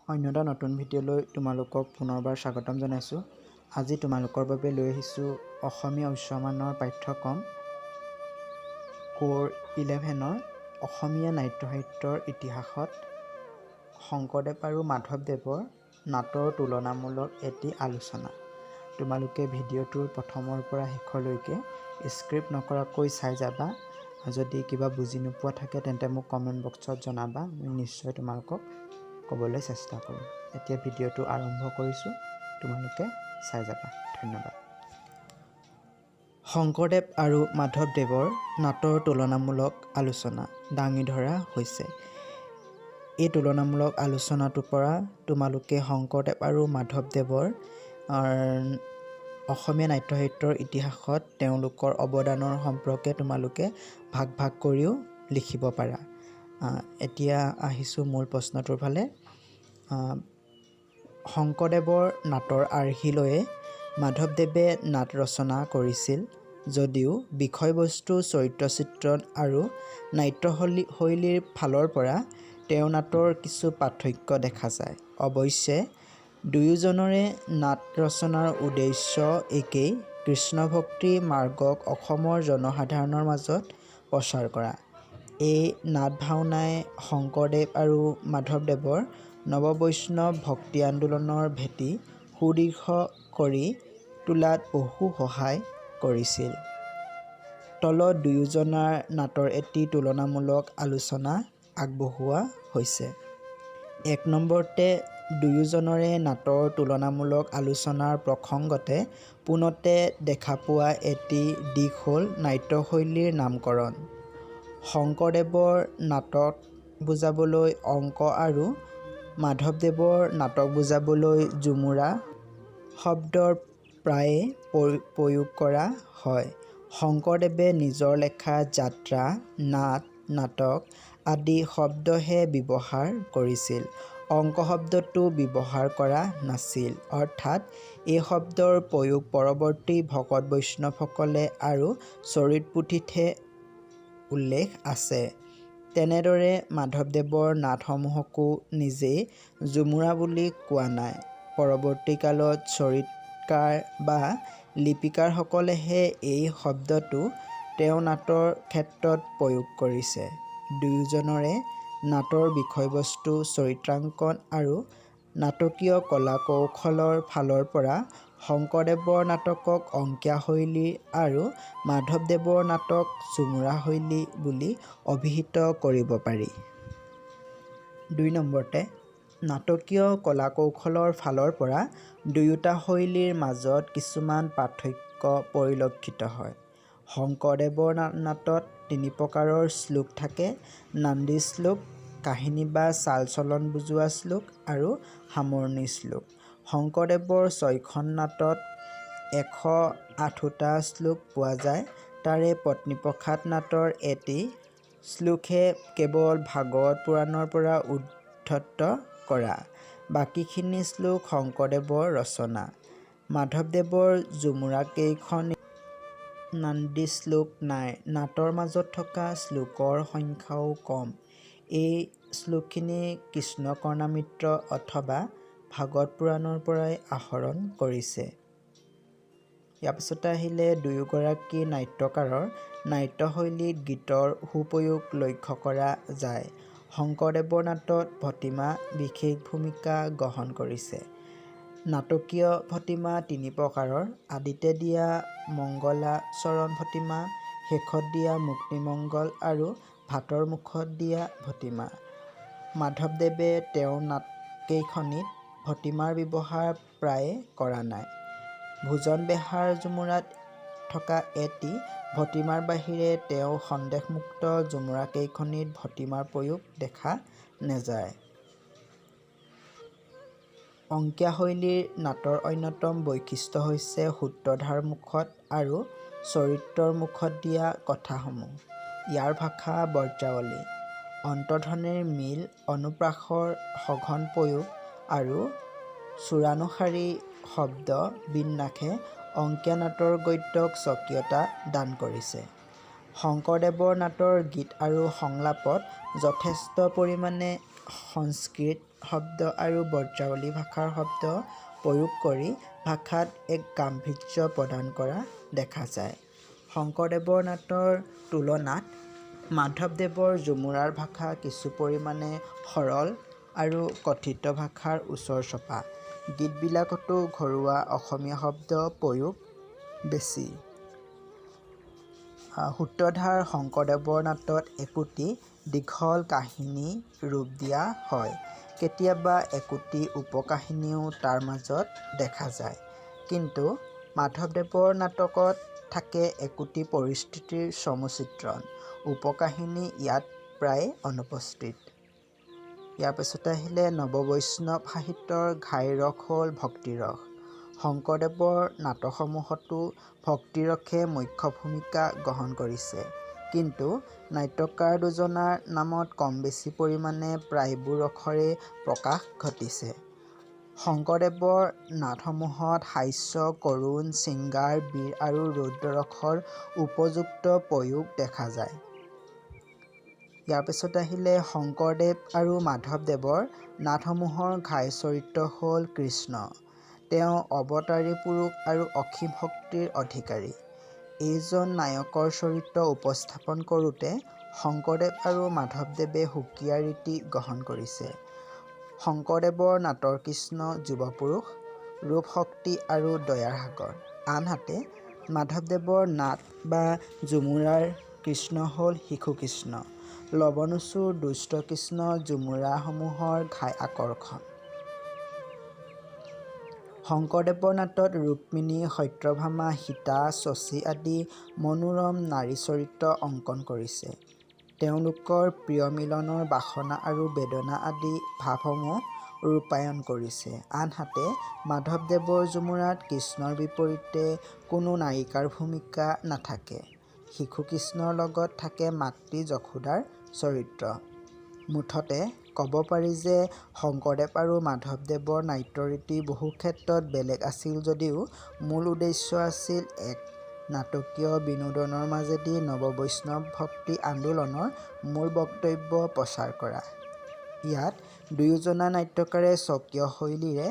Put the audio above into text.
অন্য এটা নতুন ভিডিঅ'লৈ তোমালোকক পুনৰবাৰ স্বাগতম জনাইছোঁ। আজি তোমালোকৰ বাবে লৈ আহিছোঁ অসমীয়া উচ্চমানৰ পাঠ্যক্ৰম Core-11 অসমীয়া নাট্য সাহিত্যৰ ইতিহাসত শংকৰদেৱ আৰু মাধৱদেৱৰ নাটৰ তুলনামূলক এটি আলোচনা। তোমালোকে ভিডিঅ'টোৰ প্ৰথমৰ পৰা শেষলৈকে স্ক্ৰিপ্ট নকৰাকৈ চাই যাবা। যদি কিবা বুজি নোপোৱা থাকে তেন্তে মোক কমেণ্ট বক্সত জনাবা, মই নিশ্চয় তোমালোকক ক'বলৈ চেষ্টা কৰিম। এতিয়া ভিডিঅ'টো আৰম্ভ কৰিছোঁ, তোমালোকে চাই যাবা। ধন্যবাদ। শংকৰদেৱ আৰু মাধৱদেৱৰ নাটৰ তুলনামূলক আলোচনা দাঙি ধৰা হৈছে। এই তুলনামূলক আলোচনাটোৰ পৰা তোমালোকে শংকৰদেৱ আৰু মাধৱদেৱৰ অসমীয়া নাট্য সাহিত্যৰ ইতিহাসত তেওঁলোকৰ অৱদানৰ সম্পৰ্কে তোমালোকে ভাগ ভাগ কৰিও লিখিব পাৰা। এতিয়া আহিছোঁ মূল প্ৰশ্নটোৰ ফালে। শংকৰদেৱৰ নাটৰ আৰ্হি লৈয়ে মাধৱদেৱে নাট ৰচনা কৰিছিল যদিও বিষয়বস্তু, চৰিত্ৰ চিত্ৰণ আৰু নাট্যশৈলীৰ ফালৰ পৰা তেওঁৰ নাটৰ কিছু পাৰ্থক্য দেখা যায়। অৱশ্যে দুয়োজনৰে নাট ৰচনাৰ উদ্দেশ্য একেই, কৃষ্ণ ভক্তি মাৰ্গক অসমৰ জনসাধাৰণৰ মাজত প্ৰচাৰ কৰা। এই নাট ভাওনাই শংকৰদেৱ আৰু মাধৱদেৱৰ নৱবৈষ্ণৱ ভক্তি আন্দোলনৰ ভেটি সুদৃঢ় কৰি তোলাত বহু সহায় কৰিছিল। তলত দুয়োজনাৰ নাটৰ এটি তুলনামূলক আলোচনা আগবঢ়োৱা হৈছে। ১ নম্বৰতে দুয়োজনৰে নাটৰ তুলনামূলক আলোচনাৰ প্ৰসংগতে পোনতে দেখা পোৱা এটি দিশ হ'ল নাট্যশৈলীৰ নামকৰণ। শংকৰদেৱৰ নাটক বুজাবলৈ অংক আৰু মাধৱদেৱৰ নাটক বুজাবলৈ ঝুমুৰা শব্দৰ প্ৰায়ে প্ৰয়োগ কৰা হয়। শংকৰদেৱে নিজৰ লেখা যাত্ৰা, নাট, নাটক আদি শব্দহে ব্যৱহাৰ কৰিছিল, অংক শব্দটো ব্যৱহাৰ কৰা নাছিল। অৰ্থাৎ এই শব্দৰ প্ৰয়োগ পৰৱৰ্তী ভকত বৈষ্ণৱসকলে আৰু চৰিত পুথিতহে উল্লেখ আছে। তেনেদৰে মাধৱদেৱৰ নাটসমূহকো নিজেই ঝুমুৰা বুলি কোৱা নাই। পৰৱৰ্তী কালত চৰিতকাৰ বা লিপিকাৰসকলেহে এই শব্দটো তেওঁৰ নাটৰ ক্ষেত্ৰত প্ৰয়োগ কৰিছে। দুয়োজনৰে নাটৰ বিষয়বস্তু, চৰিত্ৰাংকন আৰু নাটকীয় কলা কৌশলৰ ফালৰ পৰা শংকৰদেৱৰ নাটকক অংকীয়া শৈলী আৰু মাধৱদেৱৰ নাটক ঝুমুৰা শৈলী বুলি অভিহিত কৰিব পাৰি। ২ নম্বৰতে নাটকীয় কলা কৌশলৰ ফালৰ পৰা দুয়োটা শৈলীৰ মাজত কিছুমান পাৰ্থক্য পৰিলক্ষিত হয়। শংকৰদেৱৰ নাটত ৩ প্ৰকাৰৰ শ্লোক থাকে: নান্দী শ্লোক, কাহিনী বা চাল চলন বুজোৱা শ্লোক আৰু সামৰণি শ্লোক। শংকৰদেৱৰ ৬খন নাটত ১০৮টা শ্লোক পোৱা যায়। তাৰে পত্নীপ্ৰসাদ নাটৰ এটি শ্লোকহে কেৱল ভাগৱত পুৰাণৰ পৰা উদ্ধৃত কৰা, বাকীখিনি শ্লোক শংকৰদেৱৰ ৰচনা। মাধৱদেৱৰ ঝুমুৰাকেইখনিত নান্দী শ্লোক নাই। নাটৰ মাজত থকা শ্লোকৰ সংখ্যাও কম। এই শ্লোকখিনি কৃষ্ণ কৰ্ণামৃত অথবা ভাগৱত পুৰাণৰ পৰাই আহৰণ কৰিছে। ইয়াৰ পিছতে আহিলে দুয়োগৰাকী নাট্যকাৰৰ নাট্যশৈলীত গীতৰ সুপ্ৰয়োগ লক্ষ্য কৰা যায়। শংকৰদেৱৰ নাটত ভটিমা বিশেষ ভূমিকা গ্ৰহণ কৰিছে। নাটকীয় ভটিমা ৩ প্ৰকাৰৰ: আদিতে দিয়া মংগলাচৰণ ভটিমা, শেষত দিয়া মুক্তিমংগল আৰু ভাতৰ মুখত দিয়া ভটিমা। মাধৱদেৱে তেওঁৰ নাটকেইখনিত ভটিমাৰ ব্যৱহাৰ প্ৰায়ে কৰা নাই। ভোজন বেহাৰ ঝুমুৰাত থকা এটি ভটিমাৰ বাহিৰে তেওঁৰ সন্দেহমুক্ত ঝুমুৰাকেইখনিত ভটিমাৰ প্ৰয়োগ দেখা নেযায়। অংকীয়া শৈলীৰ নাটৰ অন্যতম বৈশিষ্ট্য হৈছে সূত্ৰধাৰ মুখত আৰু চৰিত্ৰৰ মুখত দিয়া কথাসমূহ। ইয়াৰ ভাষা বৰ্যাৱলী, অন্তৰ্ধ্বনিৰ মিল, অনুপ্ৰাসৰ, সঘন প্ৰয়োগ আৰু সুৰানুসাৰী শব্দ বিন্যাসে অংকীয়া নাটৰ গদ্যক স্বকীয়তা দান কৰিছে। শংকৰদেৱৰ নাটৰ গীত আৰু সংলাপত যথেষ্ট পৰিমাণে সংস্কৃত শব্দ আৰু বজ্ৰাৱলী ভাষাৰ শব্দ প্ৰয়োগ কৰি ভাষাত এক গাম্ভীৰ্য প্ৰদান কৰা দেখা যায়। শংকৰদেৱৰ নাটৰ তুলনাত মাধৱদেৱৰ ঝুমুৰাৰ ভাষা কিছু পৰিমাণে সৰল আৰু কথিত ভাষাৰ ওচৰ চপা। গীতবিলাকতো ঘৰুৱা অসমীয়া শব্দ প্ৰয়োগ বেছি। সূত্ৰধাৰ শংকৰদেৱৰ নাটত একোটি দীঘল কাহিনী ৰূপ দিয়া হয়। কেতিয়াবা একোটি উপকাহিনীও তাৰ মাজত দেখা যায়। কিন্তু মাধৱদেৱৰ নাটকত থাকে একোটি পৰিস্থিতিৰ চমুচিত্ৰণ। উপকাহিনী ইয়াত প্ৰায় অনুপস্থিত। ইয়াৰ পিছতে আহিলে নৱবৈষ্ণৱ সাহিত্যৰ ঘাই ৰস হ'ল ভক্তিৰস। শংকৰদেৱৰ নাটকসমূহতো ভক্তিৰসে মুখ্য ভূমিকা গ্ৰহণ কৰিছে। কিন্তু নাট্যকাৰ দুজনাৰ নামত কম বেছি পৰিমাণে প্ৰায়বোৰ ৰসৰে প্ৰকাশ ঘটিছে। শংকৰদেৱৰ নাটসমূহত হাস্য, কৰুণ, শৃংগাৰ, বীৰ আৰু ৰৌদ্ৰ ৰসৰ উপযুক্ত প্ৰয়োগ দেখা যায়। ইয়াৰ পিছত আহিলে শংকৰদেৱ আৰু মাধৱদেৱৰ নাটসমূহৰ ঘাই চৰিত্ৰ হ'ল কৃষ্ণ। তেওঁ অৱতাৰী পুৰুষ আৰু অসীম শক্তিৰ অধিকাৰী। এইজন নায়কৰ চৰিত্ৰ উপস্থাপন কৰোঁতে শংকৰদেৱ আৰু মাধৱদেৱে সুকীয়া ৰীতি গ্ৰহণ কৰিছে। শংকৰদেৱৰ নাটৰ কৃষ্ণ যুৱপুৰুষ, ৰূপ শক্তি আৰু দয়াৰ সাগৰ। আনহাতে মাধৱদেৱৰ নাট বা ঝুমুৰাৰ কৃষ্ণ হ'ল শিশু কৃষ্ণ, লৱণোচুৰ, দুষ্ট কৃষ্ণ। ঝুমুৰাসমূহৰ ঘাই আকৰ্ষণ। শংকৰদেৱৰ নাটত ৰুক্মিণী, সত্যভামা, সীতা, শচী আদি মনোৰম নাৰী চৰিত্ৰ অংকন কৰিছে। তেওঁলোকৰ প্ৰিয় মিলনৰ বাসনা আৰু বেদনা আদি ভাৱসমূহ ৰূপায়ণ কৰিছে। আনহাতে মাধৱদেৱৰ ঝুমুৰাত কৃষ্ণৰ বিপৰীতে কোনো নায়িকাৰ ভূমিকা নাথাকে। শিশু কৃষ্ণৰ লগত থাকে মাতৃ যশোদাৰ চৰিত্ৰ। মুঠতে ক'ব পাৰি যে শংকৰদেৱ আৰু মাধৱদেৱৰ নাট্যৰীতি বহু ক্ষেত্ৰত বেলেগ আছিল যদিও মূল উদ্দেশ্য আছিল এক নাটকীয় বিনোদনৰ মাজেদি নৱবৈষ্ণৱ ভক্তি আন্দোলনৰ মূল বক্তব্য প্ৰচাৰ কৰা। ইয়াত দুয়োজনা নাট্যকাৰে স্বকীয় শৈলীৰে